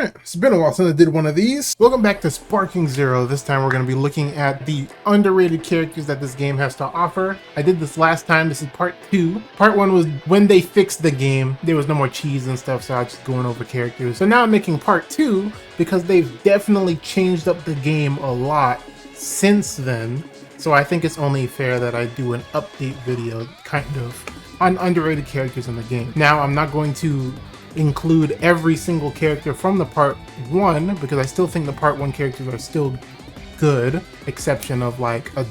Alright, it's been a while since I did one of these. Welcome back to Sparking Zero. This time we're going to be looking at the underrated characters that this game has to offer. I did this last time. This is part 2. Part 1 was when they fixed the game. There was no more cheese and stuff, so I was just going over characters. So now I'm making part 2 because they've definitely changed up the game a lot since then. So I think it's only fair that I do an update video, kind of, on underrated characters in the game. Now, I'm not going to include every single character from the part 1 because I still think the part 1 characters are still good, exception of like a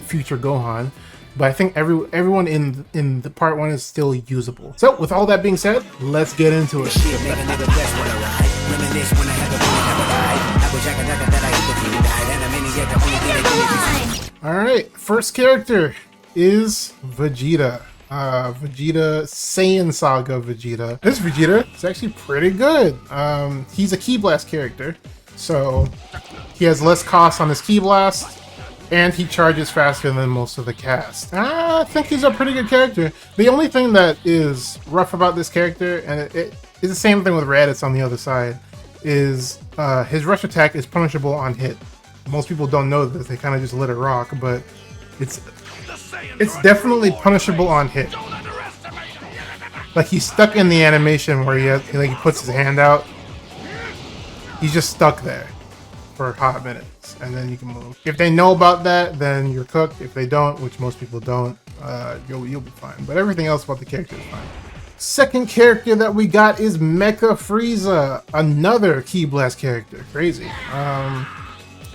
future Gohan, but I think everyone in the part 1 is still usable. So with all that being said, let's get into it. Alright, first character is Vegeta. Vegeta, Saiyan Saga Vegeta. This Vegeta is actually pretty good. He's a Ki Blast character, so he has less cost on his Ki Blast, and he charges faster than most of the cast. I think he's a pretty good character. The only thing that is rough about this character, and it is the same thing with Raditz on the other side, is his rush attack is punishable on hit. Most people don't know this, they kind of just let it rock, but it's definitely punishable on hit. Like, he's stuck in the animation where he puts his hand out. He's just stuck there for a hot minute, and then you can move. If they know about that, then you're cooked. If they don't, which most people don't, you'll be fine. But everything else about the character is fine. Second character that we got is Mecha Frieza, another Ki Blast character. Crazy.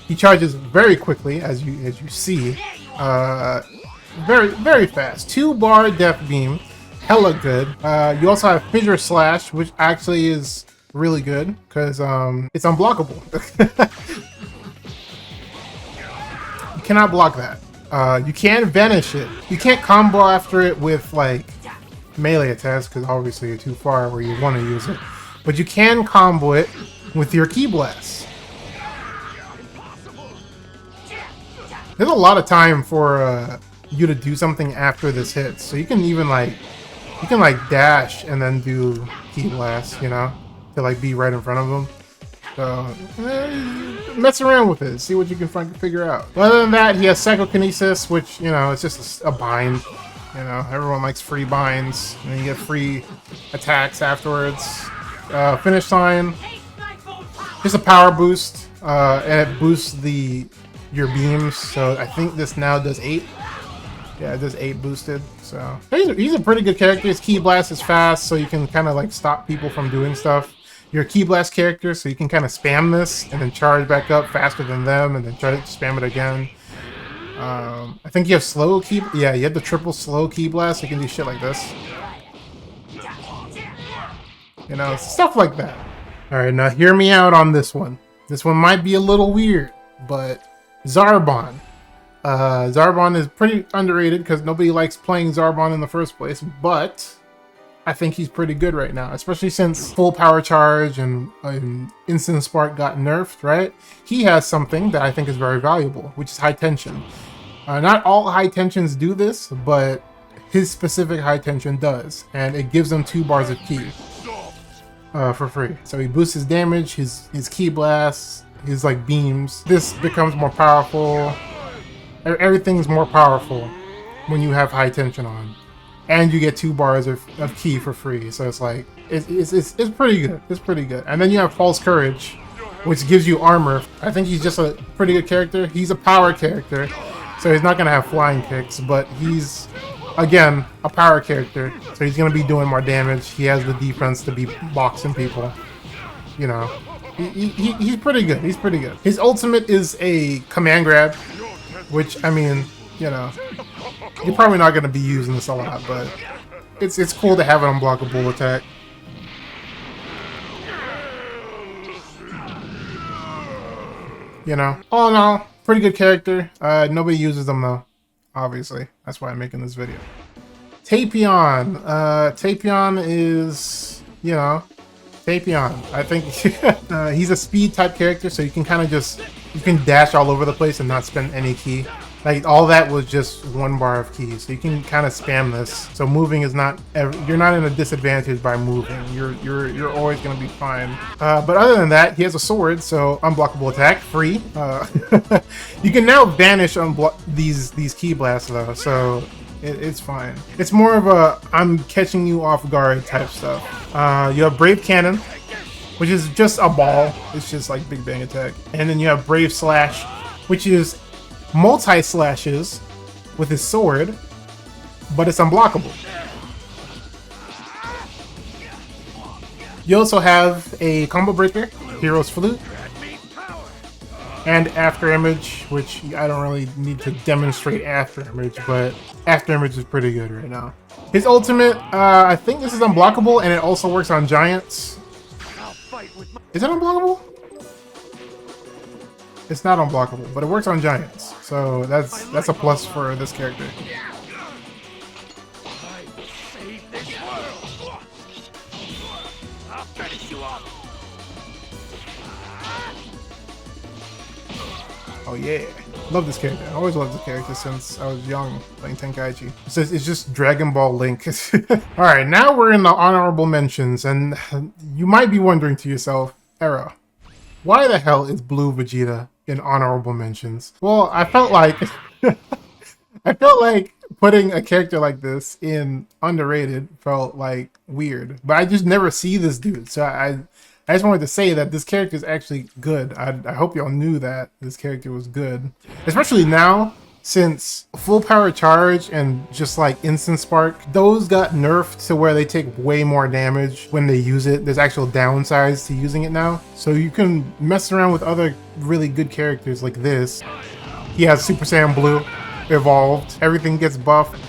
He charges very quickly, as you see. Very fast. 2-bar Death Beam, hella good. You also have Fissure Slash, which actually is really good because it's unblockable. You cannot block that. You can vanish it. You can't combo after it with like melee attacks because obviously you're too far where you want to use it. But you can combo it with your Ki Blast. There's a lot of time for you to do something after this hits, so you can even like dash and then do Ki Blast, you know, to like be right in front of them. So mess around with it, see what you can figure out. Other than that, he has Psychokinesis, which, you know, it's just a bind. You know, everyone likes free binds, and then you get free attacks afterwards. Finish line, just a power boost, and it boosts your beams. So I think this now does 8. Yeah, it does 8 boosted. So he's a pretty good character. His Ki Blast is fast, so you can kind of like stop people from doing stuff. You're a Ki Blast character, so you can kind of spam this and then charge back up faster than them, and then try to spam it again. I think you have slow Ki. Yeah, you have the triple slow Ki Blast. So you can do shit like this. You know, stuff like that. All right, now hear me out on this one. This one might be a little weird, but Zarbon. Zarbon is pretty underrated because nobody likes playing Zarbon in the first place, but I think he's pretty good right now, especially since full power charge and instant spark got nerfed, right? He has something that I think is very valuable, which is high tension. Not all high tensions do this, but his specific high tension does, and it gives him 2 bars of Ki for free. So he boosts his damage, his Ki Blasts, his like beams. This becomes more powerful. Everything's more powerful when you have high tension on, and you get 2 bars of Ki for free. So it's like it's pretty good. It's pretty good. And then you have False Courage, which gives you armor. I think he's just a pretty good character. He's a power character, so he's not gonna have flying kicks, but he's again a power character, so he's gonna be doing more damage. He has the defense to be boxing people. You know, he's pretty good. He's pretty good. His ultimate is a command grab, which, I mean, you know, you're probably not going to be using this a lot, but it's cool to have an unblockable attack. You know, all in all, pretty good character. Nobody uses them though, obviously. That's why I'm making this video. Tapion. Tapion is, you know, Tapion. I think he's a speed type character, so you can kind of you can dash all over the place and not spend any Ki. Like all that was just 1 bar of keys, so you can kind of spam this. So moving is not you're not in a disadvantage by moving. You're always gonna be fine. But other than that, he has a sword, so unblockable attack, free. You can now banish these key blasts though, so it's fine. It's more of a I'm catching you off guard type stuff. You have Brave Cannon, which is just a ball. It's just like Big Bang Attack, and then you have Brave Slash, which is multi-slashes with his sword, but it's unblockable. You also have a combo breaker, Hero's Flute, and After Image, which I don't really need to demonstrate After Image, but After Image is pretty good right now. His ultimate, I think this is unblockable, and it also works on giants. Is it unblockable? It's not unblockable, but it works on giants, so that's a plus for this character. Oh yeah, love this character. I always loved this character since I was young playing Tenkaichi. It's just Dragon Ball Link. Alright, now we're in the honorable mentions, and you might be wondering to yourself, Era, why the hell is Blue Vegeta in honorable mentions? Well, I felt like putting a character like this in underrated felt like weird, but I just never see this dude, so I just wanted to say that this character is actually good. I hope y'all knew that this character was good, especially now since full power charge and just like instant spark, those got nerfed to where they take way more damage when they use it. There's actual downsides to using it now, so you can mess around with other really good characters like this. He has Super Saiyan Blue evolved, everything gets buffed.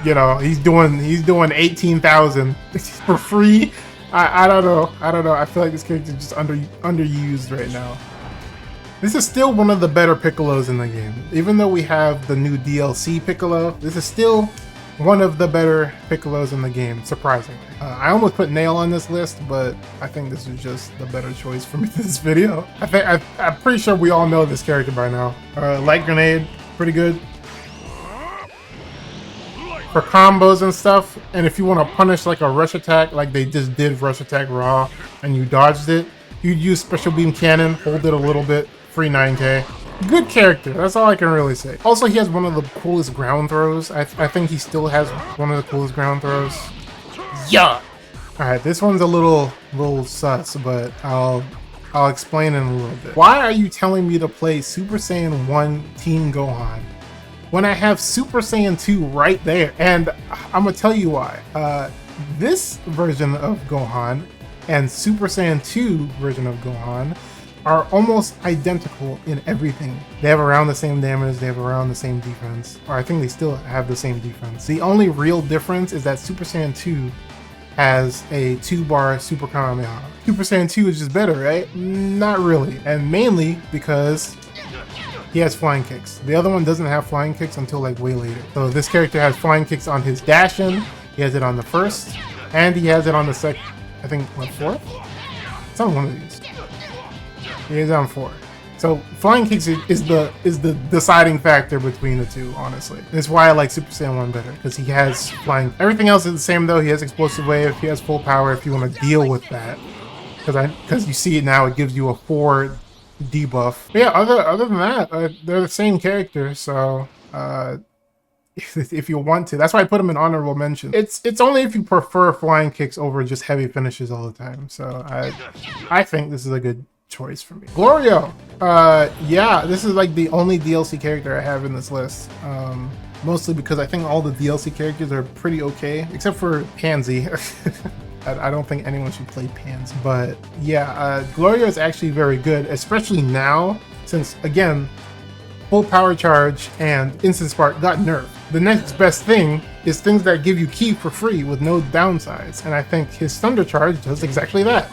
You know, he's doing 18,000 for free. I don't know. I feel like this character is just underused right now. This is still one of the better Piccolos in the game. Even though we have the new DLC Piccolo, this is still one of the better Piccolos in the game, surprisingly. I almost put Nail on this list, but I think this is just the better choice for me for this video. I'm pretty sure we all know this character by now. Light Grenade, pretty good for combos and stuff, and if you want to punish like a rush attack like they just did rush attack raw and you dodged it, you'd use Special Beam Cannon, hold it a little bit, free 9k. Good character, that's all I can really say. Also, he has one of the coolest ground throws. I think he still has one of the coolest ground throws. Yeah! Alright, this one's a little sus, but I'll explain in a little bit. Why are you telling me to play Super Saiyan 1 Team Gohan when I have Super Saiyan 2 right there? And I'm gonna tell you why. This version of Gohan and Super Saiyan 2 version of Gohan are almost identical in everything. They have around the same damage, they have around the same defense, or I think they still have the same defense. The only real difference is that Super Saiyan 2 has a 2-bar Super Kamehameha. Super Saiyan 2 is just better, right? Not really, and mainly because he has flying kicks. The other one doesn't have flying kicks until like way later. So this character has flying kicks on his dash-in, he has it on the first, and he has it on the second, I think, what, fourth? It's on one of these. He has it on 4. So flying kicks is the deciding factor between the two, honestly. That's why I like Super Saiyan 1 better, because he has flying. Everything else is the same though. He has explosive wave, he has full power if you want to deal with that. Because you see it now, it gives you a 4 debuff. But yeah, other than that, they're the same character, so if you want to. That's why I put them in honorable mention. It's only if you prefer flying kicks over just heavy finishes all the time. So I think this is a good choice for me. Glorio! Yeah, this is like the only DLC character I have in this list. Mostly because I think all the DLC characters are pretty okay, except for Pansy. I don't think anyone should play Pansy. But yeah, Glorio is actually very good, especially now, since, again, full power charge and instant spark got nerfed. The next best thing is things that give you ki for free with no downsides, and I think his Thunder Charge does exactly that.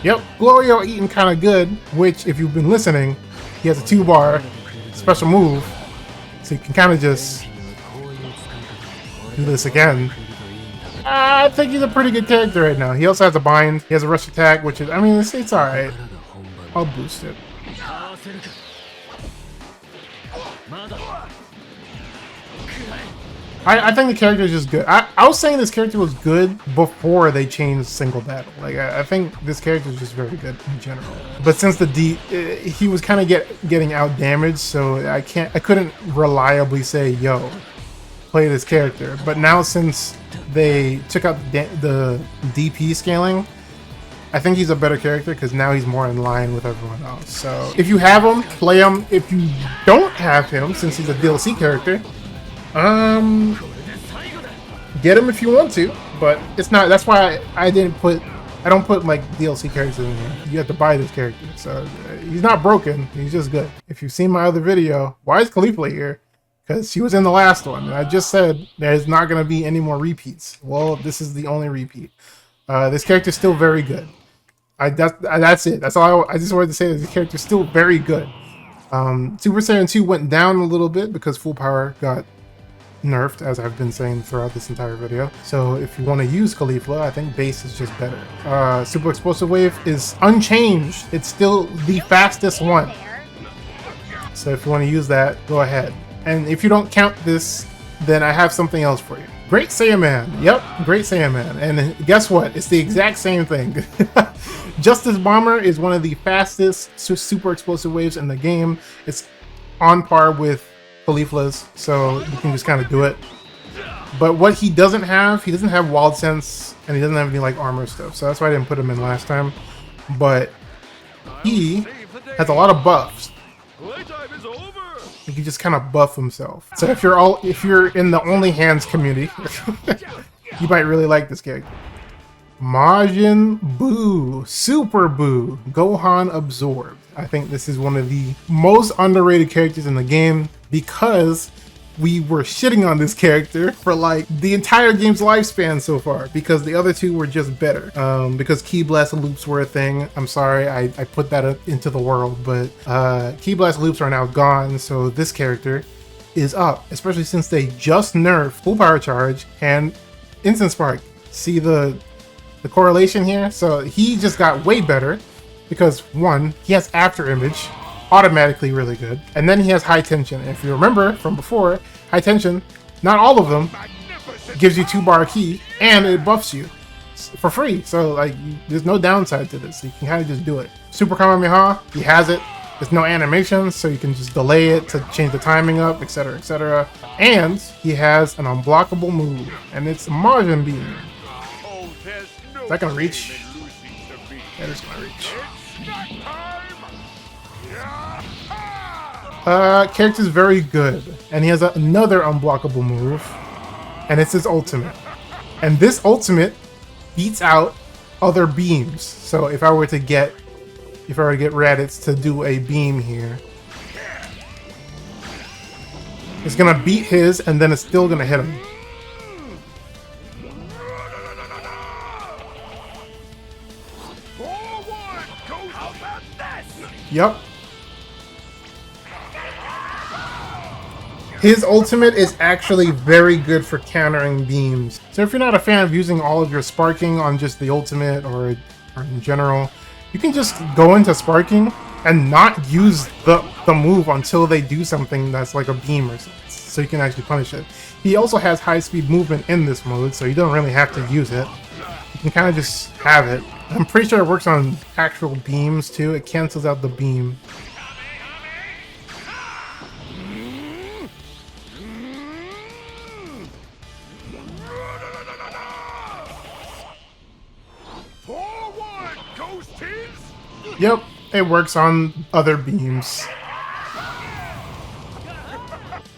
Yep, Glorio eating kind of good, which, if you've been listening, he has a 2-bar special move, so you can kind of just do this again. I think he's a pretty good character right now. He also has a bind. He has a rush attack, which is, I mean, it's all right. I'll boost it. I think the character is just good. I was saying this character was good before they changed single battle. Like I think this character is just very good in general. But since the he was kind of getting out damaged, so I couldn't reliably say, yo, play this character. But now since they took out the DP scaling, I think he's a better character because now he's more in line with everyone else. So if you have him, play him. If you don't have him, since he's a DLC character, get him if you want to, but it's not. That's why I don't put like DLC characters in here. You have to buy this character, so he's not broken. He's just good. If you've seen my other video, why is Khalifa here? Because she was in the last one, and I just said there's not going to be any more repeats. Well, this is the only repeat. This character's still very good. That's it. That's all I just wanted to say. That this character's still very good. Super Saiyan 2 went down a little bit because full power got nerfed, as I've been saying throughout this entire video. So if you want to use Khalifa, I think base is just better. Super Explosive Wave is unchanged. It's still the fastest one. So if you want to use that, go ahead. And if you don't count this, then I have something else for you. Great Saiyaman. Yep, Great Saiyaman. And guess what? It's the exact same thing. Justice Bomber is one of the fastest super explosive waves in the game. It's on par with Khalifa's, so you can just kind of do it. But what he doesn't have Wild Sense, and he doesn't have any like armor stuff. So that's why I didn't put him in last time. But he has a lot of buffs. He can just kind of buff himself. So if you're in the Only Hands community, you might really like this character. Majin Buu, Super Buu, Gohan Absorbed. I think this is one of the most underrated characters in the game because we were shitting on this character for like the entire game's lifespan so far because the other two were just better. Because Ki Blast loops were a thing. I'm sorry I put that into the world, but Ki Blast loops are now gone, so this character is up, especially since they just nerfed Full Power Charge and Instant Spark. See the correlation here? So he just got way better because one, he has After Image, automatically really good, and then he has High Tension. And if you remember from before, High Tension, not all of them, gives you 2-bar ki and it buffs you for free. So like there's no downside to this. You can kind of just do it. Super Kamehameha, he has it. There's no animations, so you can just delay it to change the timing up, etc., etc. And he has an unblockable move, and it's Majin Beam. Is that gonna reach? That is gonna reach. Character's very good, and he has another unblockable move, and it's his ultimate. And this ultimate beats out other beams. So if I were to get Raditz to do a beam here, it's gonna beat his, and then it's still gonna hit him. Yep. His ultimate is actually very good for countering beams. So if you're not a fan of using all of your sparking on just the ultimate or in general, you can just go into sparking and not use the move until they do something that's like a beam or something, so you can actually punish it. He also has high speed movement in this mode, so you don't really have to use it. You can kind of just have it. I'm pretty sure it works on actual beams too. It cancels out the beam. Yep, it works on other beams.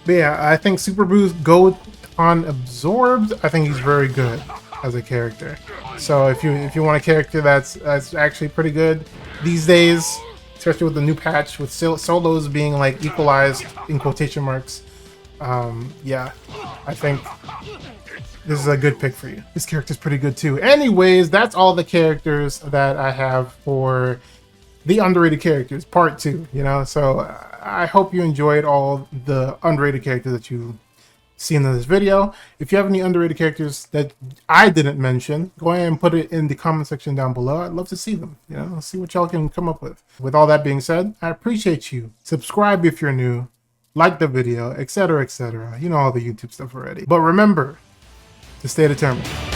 But yeah, I think Super Boo's Gohan Absorbed, I think he's very good as a character. So if you want a character that's actually pretty good these days, especially with the new patch with solos being like equalized in quotation marks, yeah, I think this is a good pick for you. This character's pretty good too. Anyways, that's all the characters that I have for the underrated characters, part 2, you know? So I hope you enjoyed all the underrated characters that you seeing in this video. If you have any underrated characters that I didn't mention, go ahead and put it in the comment section down below. I'd love to see them. You know, see what y'all can come up with. With all that being said, I appreciate you. Subscribe if you're new, like the video, etc., etc. You know all the YouTube stuff already. But remember to stay determined.